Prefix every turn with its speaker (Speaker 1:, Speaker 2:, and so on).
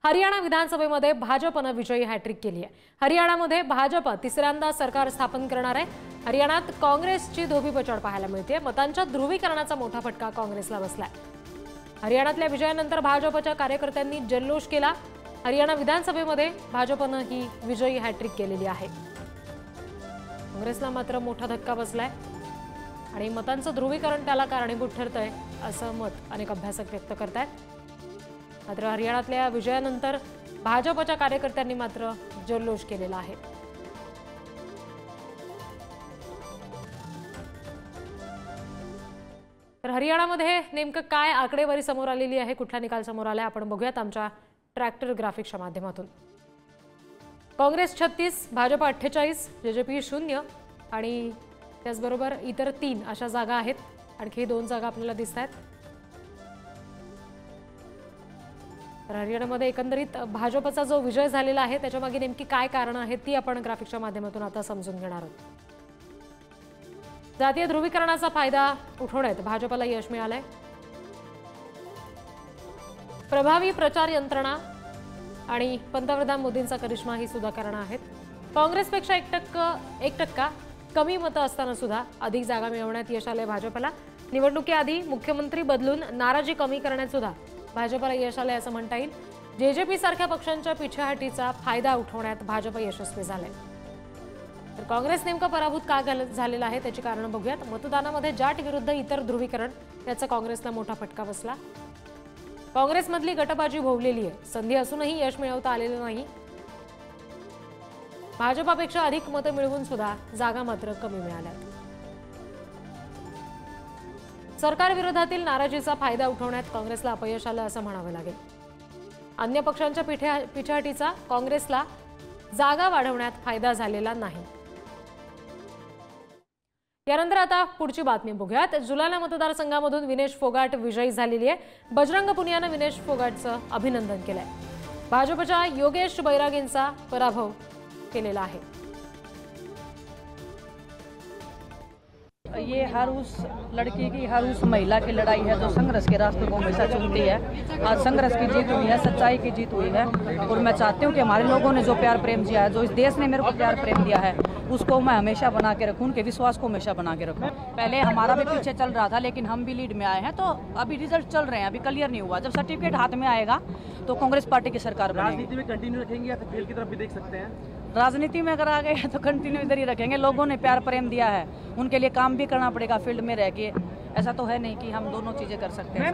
Speaker 1: हरियाणा विधानसभेमध्ये भाजपने विजयी हॅट्रिक केली आहे। हरियाणामध्ये भाजप तिसऱ्यांदा सरकार स्थापन करणार आहे। हरियाणात काँग्रेसची धोबीपछाड पाहायला मिळते। मतांच्या ध्रुवीकरणाचा मोठा फटका काँग्रेसला बसलाय। हरियाणातल्या विजयानंतर भाजपच्या कार्यकर्त्यांनी जल्लोष केला। हरियाणा विधानसभेमध्ये भाजपने ही विजयी हॅट्रिक केलेली आहे। काँग्रेसला मात्र मोठा धक्का बसलाय आणि मतांचं ध्रुवीकरण त्याला कारणीभूत ठरतंय असं मत अनेक अभ्यासक व्यक्त करतात। मात्र हरियाणातल्या विजयानंतर भाजपच्या कार्यकर्त्यांनी मात्र जल्लोष केलेला आहे। तर हरियाणामध्ये नेमकं काय आकडेवारी समोर आलेली आहे, कुठला निकाल समोर आलाय आपण बघूयात आमच्या ट्रॅक्टर ग्राफिक्सच्या माध्यमातून। काँग्रेस 36, भाजप 48, जेजेपी 0 आणि त्याचबरोबर इतर 3 अशा जागा आहेत। आणखी 2 जागा आपल्याला दिसतात। तर हरियाणामध्ये एकंदरीत भाजपचा जो विजय झालेला आहे त्याच्यामागे नेमकी काय कारण आहेत ती आपण ग्राफिक्सच्या माध्यमातून आता समजून घेणार आहोत। जातीय ध्रुवीकरणाचा फायदा उठवण्यात भाजपला यश मिळालंय। प्रभावी प्रचार यंत्रणा आणि पंतप्रधान मोदींचा करिश्मा ही सुद्धा कारणं आहेत। काँग्रेसपेक्षा 1% कमी मतं असताना सुद्धा अधिक जागा मिळवण्यात यश आलंय भाजपला। निवडणुकीआधी मुख्यमंत्री बदलून नाराजी कमी करण्यात सुद्धा भाजपला यश आलंय असं म्हणता येईल। जेजेपी सारख्या पक्षांच्या पिछेहाटीचा फायदा उठवण्यात भाजप यशस्वी झाले। तर काँग्रेस नेमका पराभूत का झालेला आहे त्याची कारण बघूयात। मतदानामध्ये जाट विरुद्ध इतर ध्रुवीकरण याचा काँग्रेसला मोठा फटका बसला। काँग्रेसमधली गटबाजी भोवलेली आहे। संधी असूनही यश मिळवता आलेलं नाही। भाजपापेक्षा अधिक मतं मिळवून सुद्धा जागा मात्र कमी मिळाल्यात। सरकार विरोधातील नाराजीचा फायदा उठवण्यात काँग्रेसला अपयश आलं असं म्हणावं लागेल। अन्य पक्षांच्या पिछेहाटीचा काँग्रेसला जागा वाढवण्यात फायदा झालेला नाही। यानंतर आता पुढची बातमी बघूयात। जुलाना मतदारसंघामधून विनेश फोगाट विजयी झालेली आहे। बजरंग पुनियाने विनेश फोगाटचं अभिनंदन केलंय। भाजपच्या योगेश बैरागींचा पराभव केलेला आहे।
Speaker 2: ये हर उस लड़की की, हर उस महिला की लड़ाई है जो संघर्ष के रास्ते को हमेशा चुनती है। आज संघर्ष की जीत हुई है, सच्चाई की जीत हुई है और मैं चाहती हूँ कि हमारे लोगों ने जो प्यार प्रेम दिया है, जो इस देश ने मेरे को प्यार प्रेम दिया है, उसको मैं हमेशा बना के रखूँ, उनके विश्वास को हमेशा बना के रखूँ। पहले हमारा भी पीछे चल रहा था लेकिन हम भी लीड में आए हैं, तो अभी रिजल्ट चल रहे हैं, अभी क्लियर नहीं हुआ। जब सर्टिफिकेट हाथ में आएगा तो कांग्रेस पार्टी की सरकार बनेगी।
Speaker 3: राजनीति में कंटिन्यू रखेंगे या खेल की तरफ भी देख सकते हैं?
Speaker 2: राजनीति में अगर आ गए तो कंटिन्यू इधर ही रखेंगे। लोगों ने प्यार प्रेम दिया है, उनके लिए काम भी करना पड़ेगा फील्ड में रह के। ऐसा तो है नहीं कि हम दोनों चीजें कर सकते हैं।